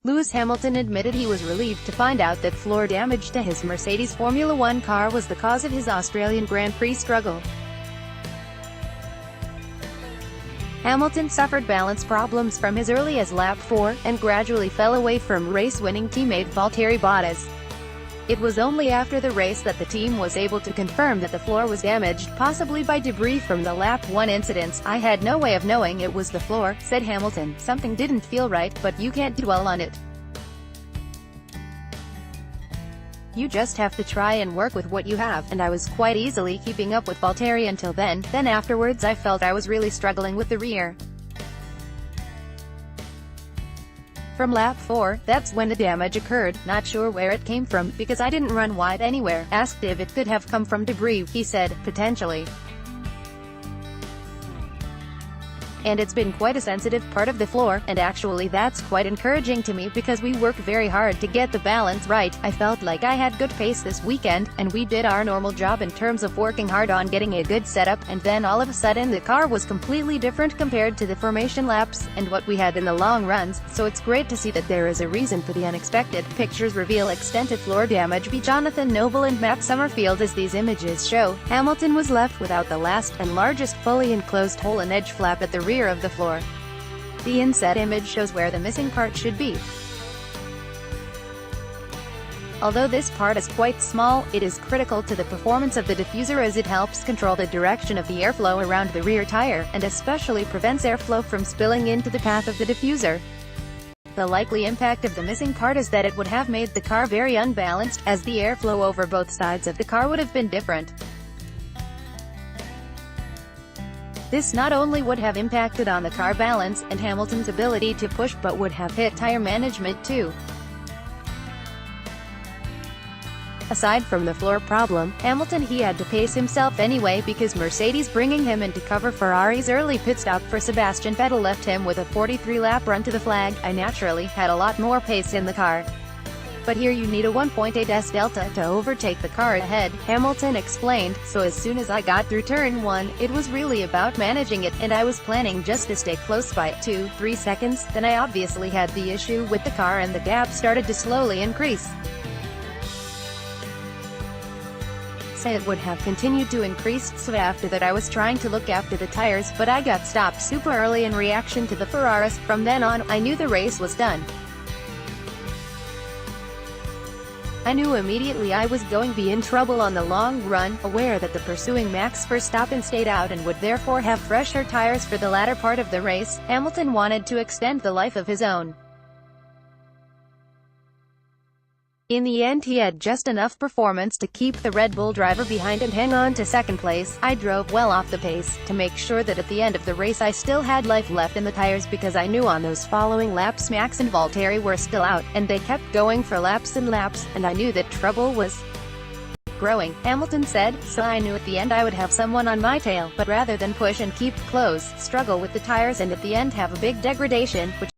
Lewis Hamilton admitted he was relieved to find out that floor damage to his Mercedes Formula One car was the cause of his Australian Grand Prix struggle. Hamilton suffered balance problems from as early as lap 4, and gradually fell away from race-winning teammate Valtteri Bottas. It was only after the race that the team was able to confirm that the floor was damaged, possibly by debris from the lap 1 incidents. "I had no way of knowing it was the floor," said Hamilton. "Something didn't feel right, but you can't dwell on it. You just have to try and work with what you have, and I was quite easily keeping up with Valtteri until then. Then afterwards I felt I was really struggling with the rear. From lap 4, that's when the damage occurred. Not sure where it came from, because I didn't run wide anywhere." Asked if it could have come from debris, he said, "Potentially. And it's been quite a sensitive part of the floor, and actually that's quite encouraging to me because we work very hard to get the balance right. I felt like I had good pace this weekend, and we did our normal job in terms of working hard on getting a good setup, and then all of a sudden the car was completely different compared to the formation laps, and what we had in the long runs, so it's great to see that there is a reason for the unexpected." Pictures reveal extensive floor damage by Jonathan Noble and Matt Summerfield. As these images show, Hamilton was left without the last and largest fully enclosed hole and edge flap at the rear of the floor. The inset image shows where the missing part should be. Although this part is quite small, it is critical to the performance of the diffuser as it helps control the direction of the airflow around the rear tire, and especially prevents airflow from spilling into the path of the diffuser. The likely impact of the missing part is that it would have made the car very unbalanced, as the airflow over both sides of the car would have been different. This not only would have impacted on the car balance and Hamilton's ability to push, but would have hit tire management too. Aside from the floor problem, Hamilton had to pace himself anyway because Mercedes bringing him in to cover Ferrari's early pit stop for Sebastian Vettel left him with a 43-lap run to the flag. "I naturally had a lot more pace in the car. But here you need a 1.8s delta to overtake the car ahead," Hamilton explained. "So as soon as I got through turn 1, it was really about managing it, and I was planning just to stay close by 2-3 seconds. Then I obviously had the issue with the car and the gap started to slowly increase. It would have continued to increase, so after that I was trying to look after the tires, but I got stopped super early in reaction to the Ferraris. From then on, I knew the race was done. I knew immediately I was going to be in trouble on the long run, aware that the pursuing Max Verstappen stayed out and would therefore have fresher tires for the latter part of the race. Hamilton wanted to extend the life of his own. In the end he had just enough performance to keep the Red Bull driver behind and hang on to second place. I drove well off the pace, to make sure that at the end of the race I still had life left in the tires because I knew on those following laps Max and Valtteri were still out, and they kept going for laps and laps, and I knew that trouble was growing," Hamilton said. "So I knew at the end I would have someone on my tail, but rather than push and keep close, struggle with the tires and at the end have a big degradation, which